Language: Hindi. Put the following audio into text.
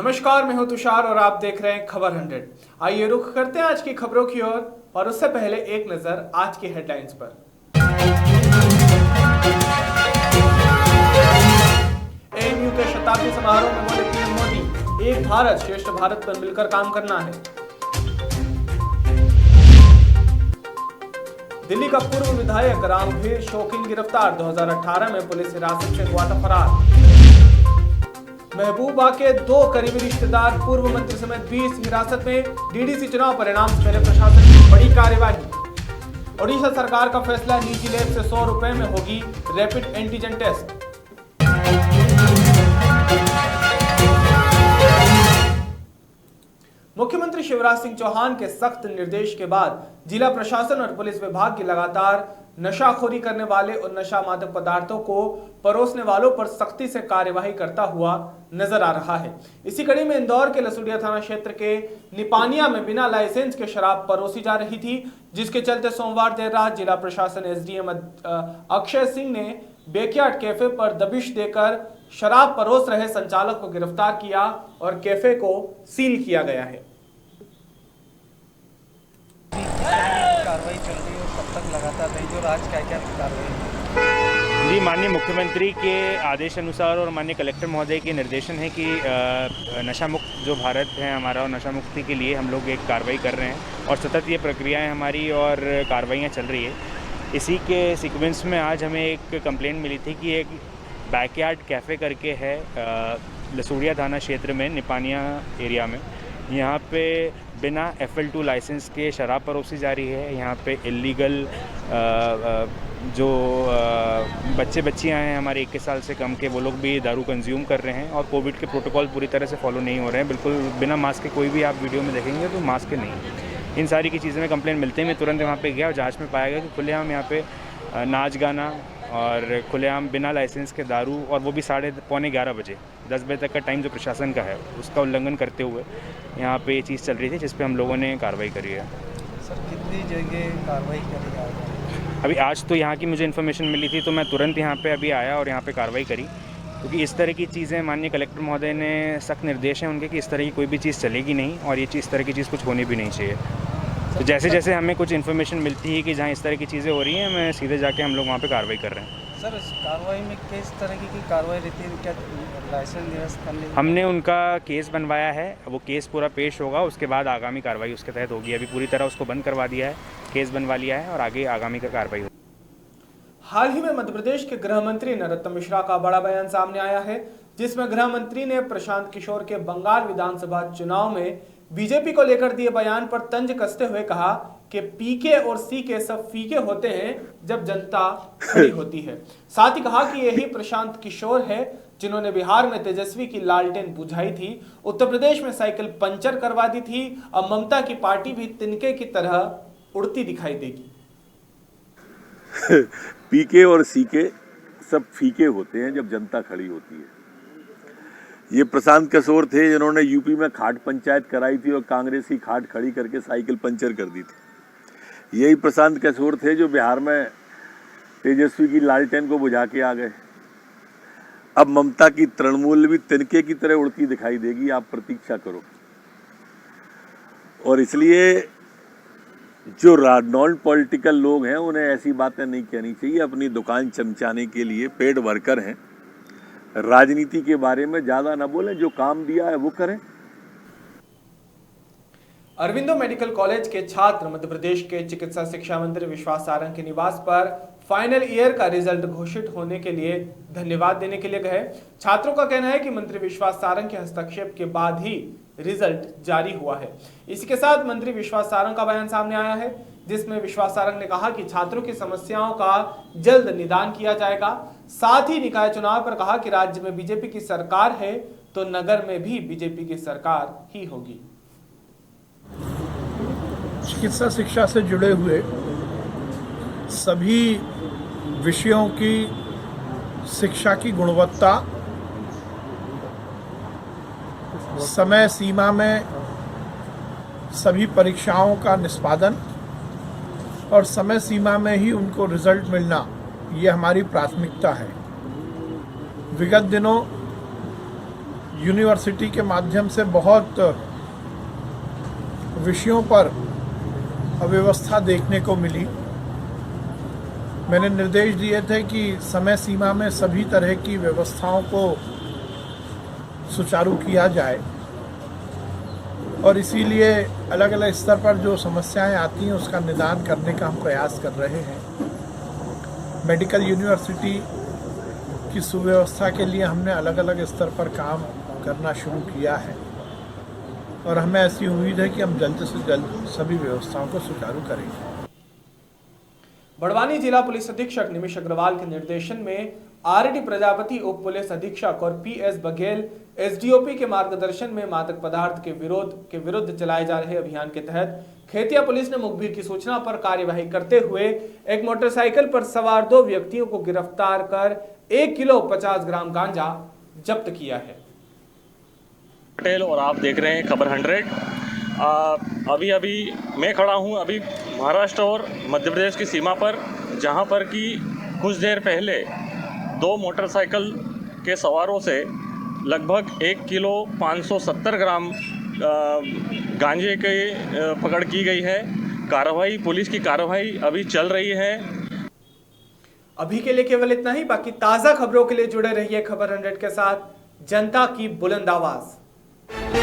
नमस्कार, मैं हूं तुषार और आप देख रहे हैं खबर 100। आइए रुख करते हैं आज की खबरों की ओर और उससे पहले एक नजर आज की हेडलाइंस पर। एएमयू के शताब्दी समारोह में बोले पीएम मोदी, एक भारत श्रेष्ठ भारत पर मिलकर काम करना है। दिल्ली का पूर्व विधायक रामवीर शौकीन गिरफ्तार, 2018 में पुलिस हिरासत से हुआ था फरार। महबूबा के 2 करीबी रिश्तेदार पूर्व मंत्री समेत 20 हिरासत में, डीडीसी चुनाव परिणाम से पहले प्रशासन की बड़ी कार्यवाही। ओडिशा सरकार का फैसला, निजी लैब से 100 रुपए में होगी रैपिड एंटीजन टेस्ट। मुख्यमंत्री शिवराज सिंह चौहान के सख्त निर्देश के बाद जिला प्रशासन और पुलिस विभाग की लगातार नशाखोरी करने वाले और नशा मादक पदार्थों को परोसने वालों पर सख्ती से कार्यवाही करता हुआ नजर आ रहा है। इसी कड़ी में इंदौर के लसूड़िया थाना क्षेत्र के निपानिया में बिना लाइसेंस के शराब परोसी जा रही थी, जिसके चलते सोमवार देर रात जिला प्रशासन एसडीएम अक्षय सिंह ने बैकयार्ड कैफे पर दबिश देकर शराब परोस रहे संचालक को गिरफ्तार किया और कैफे को सील किया गया है। कार्रवाई चल रही है, कब तक लगातार रही और आज क्या क्या कार्रवाई? जी, माननीय मुख्यमंत्री के आदेश अनुसार और माननीय कलेक्टर महोदय के निर्देशन है कि नशा मुक्त जो भारत है हमारा और नशा मुक्ति के लिए हम लोग एक कार्रवाई कर रहे हैं और सतत ये प्रक्रियाएं हमारी और कार्रवाइयाँ चल रही है। इसी के सीक्वेंस में आज हमें एक कंप्लेंट मिली थी कि एक बैकयार्ड कैफ़े करके है लसूड़िया थाना क्षेत्र में निपानिया एरिया में। यहाँ पे बिना FL2 लाइसेंस के शराब परोसी जा रही है। यहाँ पे इलीगल जो बच्चे बच्चियाँ हैं हमारे 21 साल से कम के, वो लोग भी दारू कंज्यूम कर रहे हैं और कोविड के प्रोटोकॉल पूरी तरह से फॉलो नहीं हो रहे हैं। बिल्कुल बिना मास्क के कोई भी आप वीडियो में देखेंगे तो मास्क नहीं। इन सारी की चीज़ें में कंप्लेंट मिलते ही मैं तुरंत वहाँ पे गया और जांच में पाया गया कि खुलेआम यहाँ पे नाच गाना और खुलेआम बिना लाइसेंस के दारू, और वो भी 11:30 बजे, 10 बजे तक का टाइम जो प्रशासन का है उसका उल्लंघन करते हुए यहाँ पे ये चीज़ चल रही थी, जिस पे हम लोगों ने कार्रवाई करी है। सर, कितनी जगह कार्रवाई करी जा रही है? अभी आज तो यहाँ की मुझे इन्फॉर्मेशन मिली थी तो मैं तुरंत यहाँ पे अभी आया और यहाँ पे कार्रवाई करी, क्योंकि इस तरह की चीज़ें माननीय कलेक्टर महोदय ने सख्त निर्देश हैं उनके कि इस तरह की कोई भी चीज़ चलेगी नहीं और ये इस तरह की चीज़ कुछ होनी भी नहीं चाहिए। तो जैसे जैसे हमें कुछ इन्फॉर्मेशन मिलती है कि जहाँ इस तरह की चीज़ें हो रही हैं, मैं सीधे जाके हम लोग वहाँ पे कार्रवाई कर रहे हैं। सर, इस कार्रवाई में किस तरह की कार्रवाई रहती है? क्या लाइसेंस निरस्त करने? हमने उनका केस बनवाया है, वो केस पूरा पेश होगा, उसके बाद आगामी कार्रवाई उसके तहत होगी। अभी पूरी तरह उसको बंद करवा दिया है, केस बनवा लिया है और आगे आगामी का कार्रवाई होगी। हाल ही में मध्य प्रदेश के गृह मंत्री नरोत्तम मिश्रा का बड़ा बयान सामने आया है, जिसमें गृह मंत्री ने प्रशांत किशोर के बंगाल विधानसभा चुनाव में बीजेपी को लेकर दिए बयान पर तंज कसते हुए कहा कि पीके और सीके सब फीके होते हैं जब जनता खड़ी होती है। साथ ही कहा कि यही प्रशांत किशोर है जिन्होंने बिहार में तेजस्वी की लालटेन बुझाई थी, उत्तर प्रदेश में साइकिल पंचर करवा दी थी। अब ममता की पार्टी भी तिनके की तरह उड़ती दिखाई देगी। पीके और सीके सब फीके होते हैं जब जनता खड़ी होती है। ये प्रशांत किशोर थे जिन्होंने यूपी में खाट पंचायत कराई थी और कांग्रेस की खाट खड़ी करके साइकिल पंचर कर दी थी। यही प्रशांत किशोर थे जो बिहार में तेजस्वी की लालटेन को बुझा के आ गए। अब ममता की तृणमूल भी तिनके की तरह उड़ती दिखाई देगी, आप प्रतीक्षा करो। और इसलिए जो नॉन पॉलिटिकल लोग हैं उन्हें ऐसी बातें नहीं कहनी चाहिए। अपनी दुकान चमचाने के लिए पेड वर्कर हैं, राजनीति के बारे में ज्यादा न बोलें, जो काम दिया है वो करें। अरविंदो मेडिकल कॉलेज के छात्र मध्य प्रदेश के चिकित्सा शिक्षा मंत्री विश्वास सारंग के निवास पर फाइनल ईयर का रिजल्ट घोषित होने के लिए धन्यवाद देने के लिए गए। छात्रों का कहना है कि मंत्री विश्वास सारंग के हस्तक्षेप के बाद ही रिजल्ट जारी हुआ है। इसी के साथ मंत्री विश्वास सारंग का बयान सामने आया है, जिसमें विश्वास सारंग ने कहा कि छात्रों की समस्याओं का जल्द निदान किया जाएगा। साथ ही निकाय चुनाव पर कहा कि राज्य में बीजेपी की सरकार है तो नगर में भी बीजेपी की सरकार ही होगी। चिकित्सा शिक्षा से जुड़े हुए सभी विषयों की शिक्षा की गुणवत्ता समय सीमा में सभी परीक्षाओं का निष्पादन और समय सीमा में ही उनको रिजल्ट मिलना, ये हमारी प्राथमिकता है। विगत दिनों यूनिवर्सिटी के माध्यम से बहुत विषयों पर अव्यवस्था देखने को मिली। मैंने निर्देश दिए थे कि समय सीमा में सभी तरह की व्यवस्थाओं को सुचारू किया जाए और इसीलिए अलग अलग स्तर पर जो समस्याएं आती हैं उसका निदान करने का हम प्रयास कर रहे हैं। मेडिकल यूनिवर्सिटी की सुव्यवस्था के लिए हमने अलग अलग स्तर पर काम करना शुरू किया है और हमें ऐसी उम्मीद है कि हम जल्द से जल्द सभी व्यवस्थाओं को सुचारू करेंगे। बड़वानी जिला पुलिस अधीक्षक निमिष अग्रवाल के निर्देशन में आरडी प्रजापति उप पुलिस अधीक्षक और पीएस बघेल एसडीओपी के मार्गदर्शन में मादक पदार्थ के विरुद्ध चलाए जा रहे अभियान के तहत खेतिया पुलिस ने मुखबिर की सूचना पर कार्यवाही करते हुए एक मोटरसाइकिल पर सवार 2 व्यक्तियों को गिरफ्तार कर 1 किलो 50 ग्राम गांजा जब्त किया है। पटेल और आप देख रहे हैं खबर 100। अभी मैं खड़ा हूं अभी महाराष्ट्र और मध्य प्रदेश की सीमा पर, जहां पर कि कुछ देर पहले 2 मोटरसाइकिल के सवारों से लगभग 1 किलो 570 ग्राम गांजे के पकड़ की गई है। कार्रवाई, पुलिस की कार्रवाई अभी चल रही है। अभी के लिए केवल इतना ही। बाकी ताज़ा खबरों के लिए जुड़े रहिए खबर 100 के साथ, जनता की बुलंद आवाज।